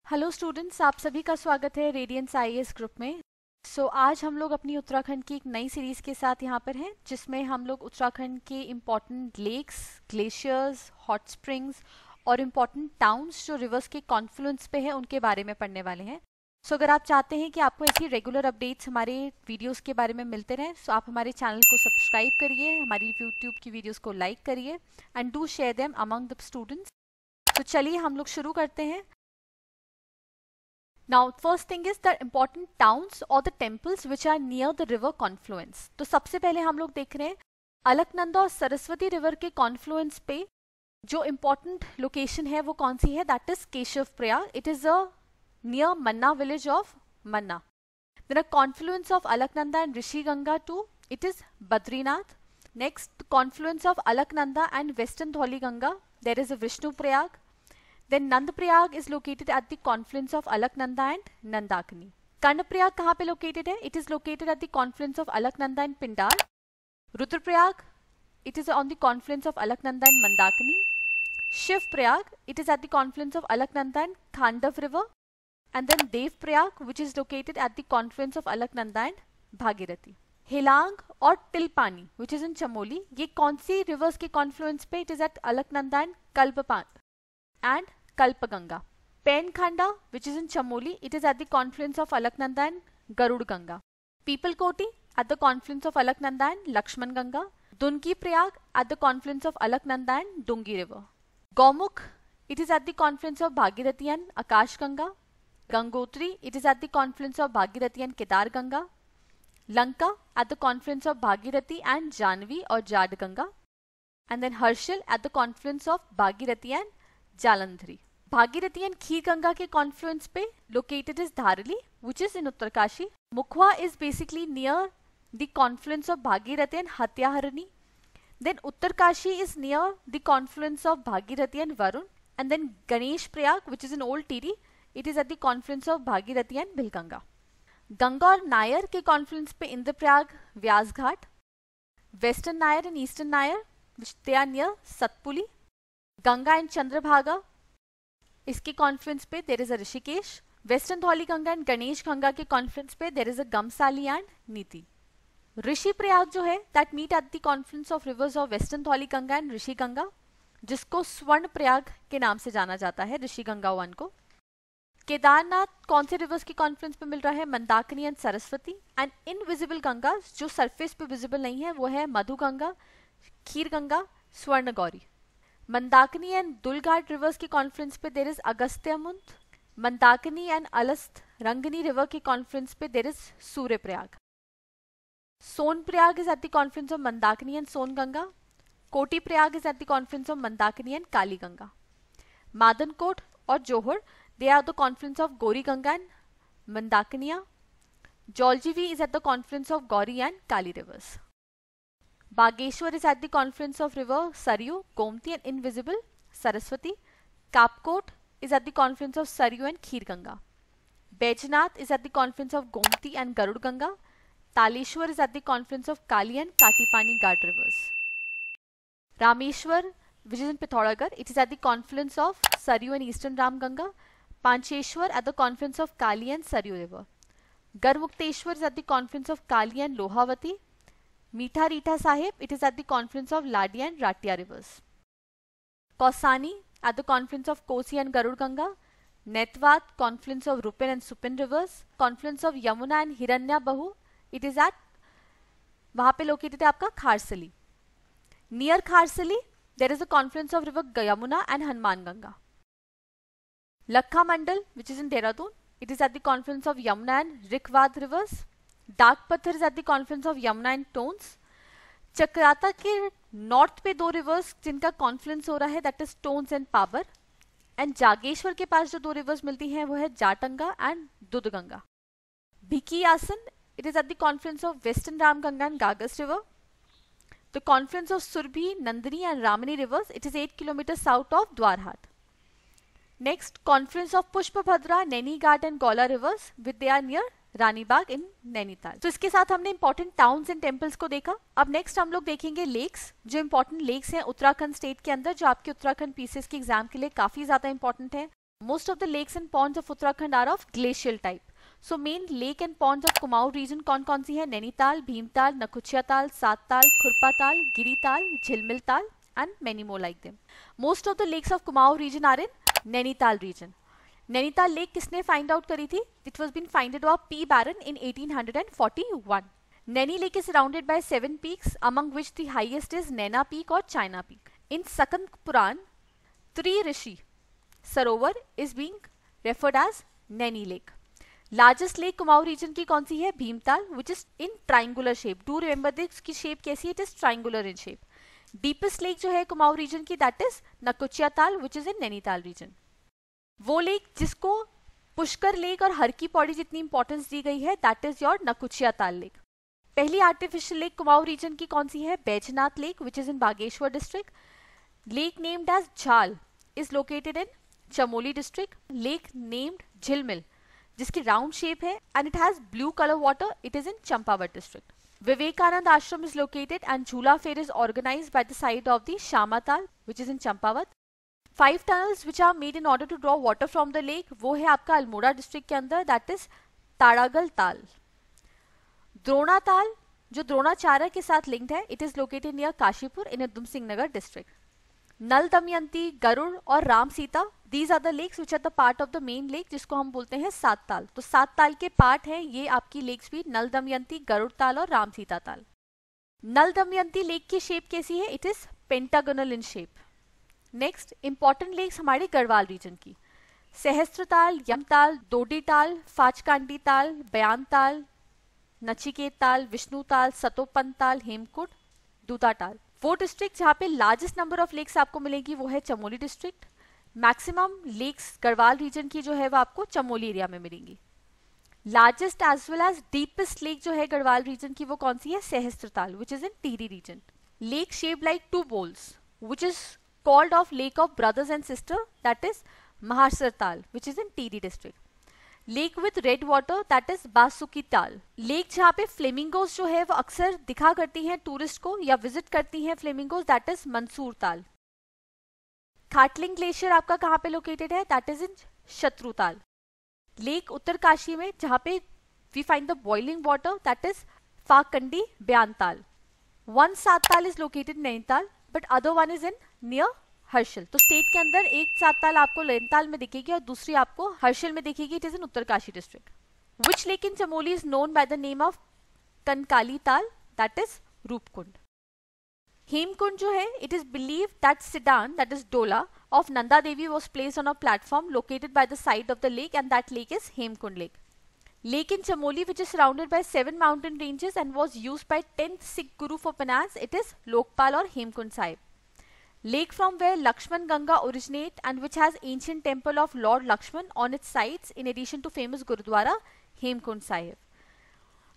Hello students, आप सभी का स्वागत है रेडियंस आईएएस ग्रुप में। आज हम लोग अपनी उत्तराखंड की एक नई सीरीज के साथ यहाँ पर हैं, जिसमें हम लोग उत्तराखंड के important lakes, glaciers, hot springs और इम्पॉर्टेंट टाउन्स जो रिवर्स के कॉन्फ्लुएंस पे हैं उनके बारे में पढ़ने वाले हैं। अगर आप चाहते हैं कि आपको ऐसी रेगुलर अपडेट्स हमारे वीडियोस के बारे में मिलते रहें, आप हमारे चैनल को सब्सक्राइब करिए, हमारी यूट्यूब की वीडियोस को लाइक करिए and do share them among the students. तो चलिए हम लोग शुरू करते हैं। Now, first thing is the important towns or the temples which are near the river confluence. तो सबसे पहले हम लोग देख रहे हैं अलकनंदा और सरस्वती रिवर के कॉन्फ्लुएंस पे जो important लोकेशन है वो कौन सी है, that is Keshav Prayag. It is a near Manna village of Manna. Then a confluence of Alaknanda and Rishi Ganga too. It is Badrinath. Next, confluence of Alaknanda and Western Dholi Ganga. There is a Vishnu Prayag. Then Nandprayag is located at the confluence of Alaknanda and Nandakini. Karnaprayag कहाँ पे located है? It is located at the confluence of Alaknanda and Pindar. Rudraprayag, it is on the confluence of Alaknanda and Mandakini. Shivprayag, it is at the confluence of Alaknanda and Khandav river. And then Devprayag, which is located at the confluence of Alaknanda and Bhagirathi. Helang और Tilpani, which is in Chamoli, ये कौन सी rivers के confluence पे? It is at Alaknanda and Kalpapan and Kalpaganga. Penkhanda, which is in Chamoli, it is at the confluence of Alaknanda and Garud Ganga. Peoplekoti at the confluence of Alaknanda and Lakshman Ganga. Dunki Prayag at the confluence of Alaknanda and Dungi river. Gomukh, it is at the confluence of Bhagirathi and Akash Ganga. Gangotri, it is at the confluence of Bhagirathi and Kedar Ganga. Lanka at the confluence of Bhagirathi and Janvi or Jad Ganga. And then Harshal at the confluence of Bhagirathi and Jalandhari. Bhagirathi and Kheer Ganga के confluence पे located is Dharali, which is in Uttarkashi. Mukhwa is basically near the confluence of Bhagirathi and Hatyaharani. Then Uttarkashi is near the confluence of Bhagirathi and Varun. And then Ganesh Prayag, which is in Old Tiri, it is at the confluence of Bhagirathi and Bilganga. Ganga और नायर के confluence पे इंद्रप्रयाग, व्यास घाट. Western Nayar and Eastern Nayar, which they are near Satpuli. Ganga and Chandrabhaga, इसके Confluence पे there is a Rishikesh. Western Dhauli Ganga and Ganesh Ganga के confluence पे there is a गमसाली and नीति. ऋषि प्रयाग जो है that meet at the confluence of rivers of western Dhauli Ganga and Rishi Ganga, जिसको स्वर्ण प्रयाग के नाम से जाना जाता है, ऋषि गंगा 1 को. केदारनाथ कौन से रिवर्स के कॉन्फ्लुएंस पे मिल रहा है? Mandakini and Saraswati. And invisible Ganga जो सरफेस पे विजिबल नहीं है वो है मधु गंगा, खीर गंगा, स्वर्ण गौरी. मंदाकिनी एंड दुलघाट रिवर्स के कॉन्फ्लुएंस पे there is Agastyamuni. Mandakini and अलस्त रंगनी रिवर के कॉन्फ्लुएंस पे there is Surya Prayag. Son Prayag is at the confluence of Mandakini and Son Ganga. Koti Prayag is at the confluence of Mandakini and Kali Ganga. Madankot और Johar they are the confluence of Gauri Ganga and मंदाकिनिया. Jauljibi is at the confluence of Gauri and Kali reverse. Bageshwar is at the confluence of river Saryu, Gomti and invisible Saraswati. Kapkot is at the confluence of Saryu and Kheer Ganga. Baijnath is at the confluence of Gomti and Garud Ganga. Taleshwar is at the confluence of Kali and Katipani Ghat rivers. Rameshwar, which is in Pithoragarh, it is at the confluence of Saryu and Eastern Ram Ganga. Pancheshwar at the confluence of Kali and Saryu river. Garmukteshwar is at the confluence of Kali and Lohavati. मीठा Reetha Sahib, it is at the confluence of Ladi and Ratia rivers. Kausani at the confluence of Kosi and Garud Ganga. Netwat, confluence of Rupin and Supin rivers. Confluence of Yamuna and Hiranyabahu, it is at, वहाँ पे located है आपका खारसली. Near खारसली there is a confluence of river Yamuna and Hanuman Ganga. Lakha Mandal, which is in Dehradun, it is at the confluence of Yamuna and Rikwad rivers. Dak Patthar is at the confluence of Yamuna and Tons. Chakrata के north पे 2 reverse जिनका Confluence हो रहा है that is Tons and Pabar. And Jageshwar के पास जो 2 rivers मिलती हैं वो है Jatanga and Dudhganga. Bhikiyasain, it is at the confluence of western Ramganga and Gagas river. The confluence of Surabhi, Nandini and Ramni rivers, it is 8 kilometre south of Dwarahat. Next, confluence of Pushpabhadra, Naini Ghat and Gaula rivers with they are near Ranibagh in Nainital. तो इसके साथ हमने important towns and temples को देखा. अब next हम लोग देखेंगे लेक्स, जो इंपॉर्टेंट लेक्स हैं उत्तराखंड स्टेट के अंदर, जो आपके उत्तराखंड पीसीएस के एग्जाम के लिए काफी ज्यादा इंपॉर्टेंट है. Most of the lakes and ponds of Uttarakhand are of glacial type. So main lake and ponds of Kumaon region कौन कौन सी है? नैनीताल, भीमताल, नकुचिया ताल, सातताल, खुरपा ताल, गिरीताल, झिलमिल ताल and many more like them. Most of the lakes of Kumaon region are in Nainital region. Nainital lake किसने फाइंड आउट करी थी? It was been finded of P Barron in 1841. Naini lake is surrounded by 7 peaks, among which the highest is Naina peak और China peak. In Skanda Purana Tririshi Sarovar is being referred as Naini lake. Largest lake Kumaon region की कौन सी है? Bhimtal, which is in triangular shape. Do remember this की shape कैसी है? It is triangular in shape. Deepest lake जो है कुमाऊं रीजन की that is Naukuchia Tal, which is in Nainital region. वो लेक जिसको पुष्कर लेक और हर की पौड़ी जितनी इंपॉर्टेंस दी गई है दैट इज योर नकुचिया ताल लेक. पहली आर्टिफिशियल लेक कुमाऊं रीजन की कौन सी है? Baijnath lake, which is in Bageshwar district. Lake named as Jhal is located in Chamoli district. Lake named Jhilmil जिसकी राउंड शेप है and it has blue colour water, it is in Champawat district. Vivekananda Ashram is located and Jhula fair is organised by the side of the Shyamatal, which is in Champawat. 5 tunnels which are made in order to draw water from the lake, वो है आपका Almora district के अंदर, that is ताड़ागल ताल. द्रोणा ताल जो द्रोणाचार्य के साथ लिंक्ड है, it is located near Kashipur in Udham Singh Nagar district. Nal Damayanti, Garud और Ram Sita, these are the lakes which are the part of the main lake जिसको हम बोलते हैं सात ताल. तो सात ताल के पार्ट हैं ये आपकी लेक्स भी, नल दमयंती, गरुड़ ताल और राम सीता ताल. नल दमयंती लेक की शेप कैसी है? It is pentagonal in shape. Next important lakes हमारे गढ़वाल रीजन की, सहस्त्रताल, यमताल, दोडीताल, फाचकांडी ताल, बयान ताल, नचिकेत ताल, विष्णु ताल, सतोपंत ताल, हेमकुट, दूधा ताल. वो डिस्ट्रिक्ट जहाँ पे लार्जेस्ट नंबर ऑफ लेक्स आपको मिलेगी वो है Chamoli district. Maximum lakes Garhwal region की जो है वो आपको चमोली एरिया में मिलेंगी. Largest as well as deepest lake जो है गढ़वाल रीजन की वो कौन सी है? Sahastratal, which is in Tehri region. Lake shaped like 2 bowls which is called of lake of brothers and sister, that is Mahasar Tal, which is in Tirhi district. Lake with red water, that is Basuki Tal. Lake जहाँ पे flamingos जो है वो अक्सर दिखा करती हैं tourist को या विजिट करती हैं फ्लेमिंगोज, that is मंसूर ताल. खाटलिंग ग्लेशियर आपका कहाँ पे लोकेटेड है? that is in Shatrutal. Lake Uttarkashi में जहाँ पे we find the boiling water, that is Phakandi Byantal. One Sattal is located in Nainital, but other one is in near Harsil. तो स्टेट के अंदर एक सातताल आपको नैनीताल में दिखेगी और दूसरी आपको हर्षिल में दिखेगी. It is in Uttarkashi district. Which lake in Chamoli is known by the name of Kankali Tal, that is Roopkund. Hemkund जो है, it is believe that sedan, that is dola of Nanda Devi was placed on a platform located by the side of the lake and that lake is Hemkund lake. Lake in Chamoli, which is surrounded by 7 mountain ranges and was used by 10th Sikh Guru for penance, it is Lokpal or Hemkund Sahib. Lake from where Lakshman Ganga originate and which has ancient temple of Lord Lakshman on its sides in addition to famous Gurudwara Hemkund Sahib.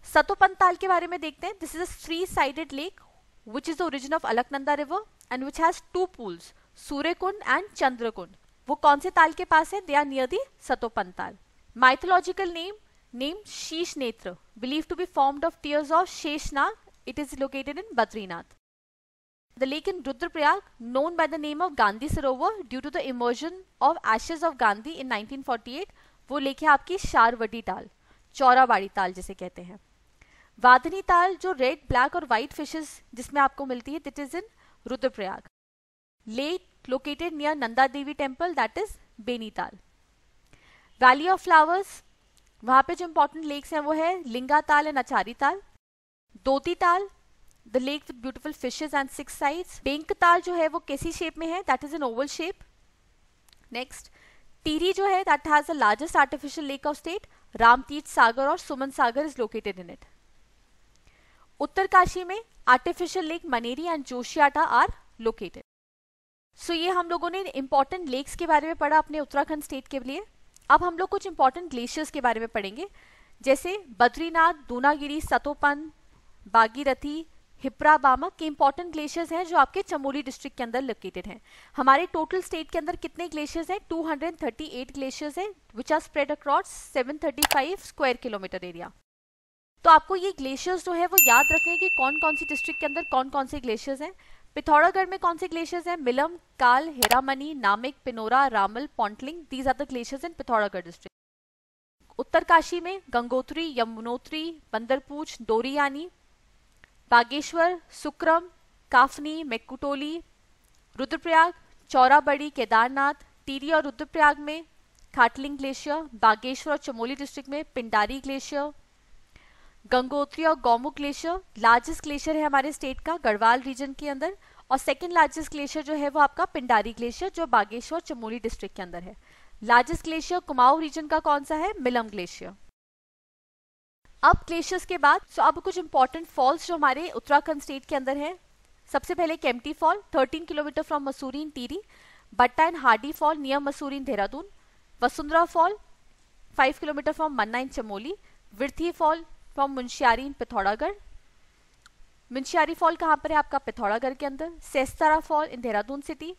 Satopant Tal के बारे में देखते हैं. This is a 3-sided lake which is the origin of Alaknanda river and which has 2 pools, Suryakund and Chandrakund. वो कौन से ताल के पास है? They are near the Satopant Tal. Mythological name Sheesh Netra, believed to be formed of tears of Sheshnag. It is located in Badrinath. The lake in Rudraprayag, known by the name of Gandhi Sarovar due to the immersion of ashes of Gandhi in 1948, वो lake है आपकी शारवटी ताल, चौराबाड़ी ताल जिसे कहते हैं. वाधनी ताल जो रेड, ब्लैक और व्हाइट फिशेस जिसमें आपको मिलती है, it is in Rudraprayag. Lake located near Nanda Devi temple, that is Benital. Valley of flowers, वहां पे जो इंपॉर्टेंट लेक्स हैं वो है लिंगा ताल and achari Tal. Doti Tal, the lake with beautiful fishes and 6 sides. Benk Tal जो है वो कैसी शेप में है? That is an oval shape. Next Tehri जो है, that has the largest artificial lake of state. Ramtirth Sagar और Suman Sagar is located in it. Uttarkashi में artificial lake Maneri and Joshiyara are located. So ये हम लोगों ने इंपॉर्टेंट लेक्स के बारे में पढ़ा अपने उत्तराखंड स्टेट के लिए. अब हम लोग कुछ इंपॉर्टेंट ग्लेशियर्स के बारे में पढ़ेंगे, जैसे बद्रीनाथ, दूनागिरी, सतोपन, बागीरथी, हिप्रा, बामक के इंपॉर्टेंट ग्लेशियर्स हैं जो आपके चमोली डिस्ट्रिक्ट के अंदर लोकेटेड हैं. हमारे टोटल स्टेट के अंदर कितने ग्लेशियर्स हैं? 238 ग्लेशियर्स हैं which are spread across 735 square kilometre area. तो आपको ये ग्लेशियर्स जो है वो याद रखने हैं कि कौन कौन सी डिस्ट्रिक्ट के अंदर कौन कौन से ग्लेशियर्स हैं. पिथौरागढ़ में कौन से ग्लेशियर्स हैं? Milam, Kal, Heeramani, Namik, Pinora, Ramal, Pontling, these are the glaciers in Pithoragarh district. Uttarkashi में गंगोत्री, यमुनोत्री, बंदरपूछ, डोरियानी, बागेश्वर, सुक्रम, काफनी, मेक्कुटोली, रुद्रप्रयाग, चौराबड़ी, केदारनाथ, टिहरी और रुद्रप्रयाग में खाटलिंग ग्लेशियर, बागेश्वर और चमोली डिस्ट्रिक्ट में पिंडारी ग्लेशियर, गंगोत्री और गौमुख ग्लेशियर। लार्जेस्ट ग्लेशियर है हमारे स्टेट का गढ़वाल रीजन के अंदर, और सेकंड लार्जेस्ट ग्लेशियर जो है वो आपका पिंडारी ग्लेशियर जो बागेश्वर चमोली डिस्ट्रिक्ट के अंदर है। लार्जेस्ट ग्लेशियर कुमाऊं रीजन का कौन सा है? मिलम ग्लेशियर। अब ग्लेशियर्स के बाद अब कुछ इंपॉर्टेंट फॉल्स जो हमारे उत्तराखंड स्टेट के अंदर है। सबसे पहले Kempty fall 13 kilometre from Mussoorie in Tehri, Bhatta and Hardy fall near Mussoorie in Dehradun, Vasundhara fall 5 kilometre from Mana in Chamoli, Birthi fall from Munsiyari in Pithoragarh. Munsiyari fall कहाँ पर है? आपका पिथौरागढ़ के अंदर। सेस्तारा fall in Dehradun city,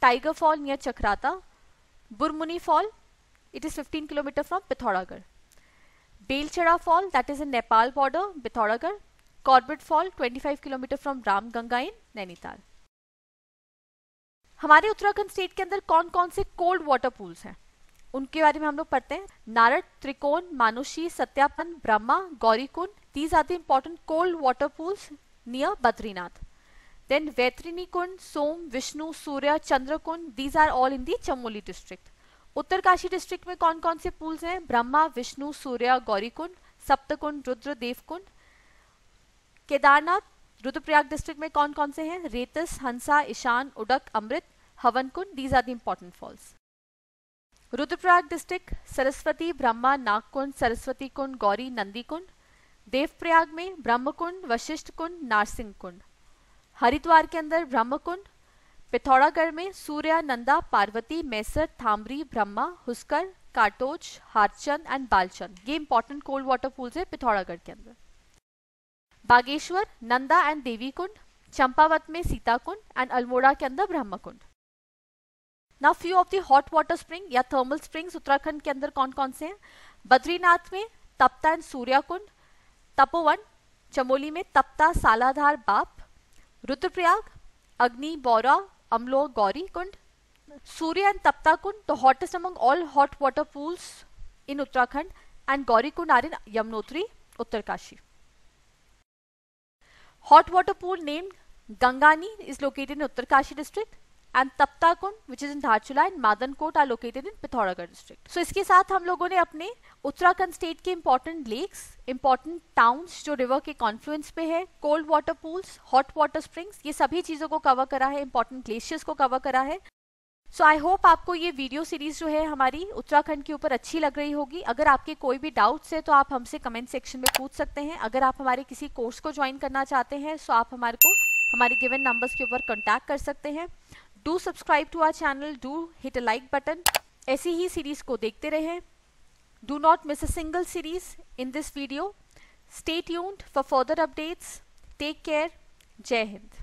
tiger fall near Chakrata, Burmuni fall it is 15 kilometre from Pithoragarh, Belchada fall that is in Nepal border Pithoragarh, Corbett fall 25 kilometre from Ramganga इन नैनीताल। हमारे Uttarakhand state के अंदर कौन कौन से कोल्ड वाटर पूल्स हैं उनके बारे में हम लोग पढ़ते हैं। Narad, Trikon, Manushi, Satyapan, Brahma, Gaurikund, these are the important cold water pools near Badrinath. Then Vaitarni Kund, Som, Vishnu, Surya, Chandrakund, these are all in the Chamoli district. Uttarkashi district में कौन कौन से पूल्स हैं? ब्रह्मा, विष्णु, सूर्य, गौरीकुंड, सप्तकुंड, रुद्र, देवकुंड। केदारनाथ रुद्रप्रयाग डिस्ट्रिक्ट में कौन कौन से हैं? रेतस, हंसा, Ishan, Udak, Amrit, Havan Kund, these are the important falls. Rudraprayag district Saraswati, Brahma, Nagkund, Saraswati Kund, Gauri, Nandi Kund. Devprayag में ब्रह्मकुंड, वशिष्ठ कुंड, नारसिंह कुंड। हरिद्वार के अंदर ब्रह्मकुंड। पिथौरागढ़ में सूर्या, नंदा, पार्वती, मैसर, थामरी, ब्रह्मा, हुस्कर, काटोच, हारचंद एंड बालचंद, ये इंपॉर्टेंट कोल्ड वाटर पूल्स है पिथौरागढ़ के अंदर। बागेश्वर, नंदा एंड देवी कुंड, चंपावत में सीता कुंड एंड अल्मोड़ा के अंदर Brahmakund. Now few of the hot water spring या थर्मल स्प्रिंग्स उत्तराखंड के अंदर कौन कौन से हैं? बद्रीनाथ में तप्ता एंड सूर्या कुंड, तपोवन चमोली में तप्ता, सालाधार, बाप, रुद्रप्रयाग अग्नि, बौरा, अमलो, Gauri Kund, Surya and Tapta Kund the hottest among all hot water pools in Uttarakhand and Gauri Kund are in Yamunotri, Uttarkashi. Hot water pool named Gangani is located in Uttarkashi district and Tapta Kund which is in Dharchula and Madan-Kot are located in Pithoragarh district. So इसके साथ हम लोगों ने अपने Uttarakhand state के important lakes, important towns जो river के confluence पे है, cold water pools, hot water springs, ये सभी चीजों को cover करा है, important glaciers को cover करा है. सो आई होप आपको ये वीडियो सीरीज जो है हमारी उत्तराखंड के ऊपर अच्छी लग रही होगी. अगर आपके कोई भी डाउट्स है तो आप हमसे कमेंट सेक्शन में पूछ सकते हैं. अगर आप हमारे किसी कोर्स को ज्वाइन करना चाहते हैं तो आप हमारे को हमारे गिवन नंबर्स के ऊपर कॉन्टैक्ट कर सकते हैं. Do subscribe to our channel, do hit a like button. ऐसी ही सीरीज को देखते रहें. Do not miss a single series in this video. Stay tuned for further updates. Take care. Jai Hind.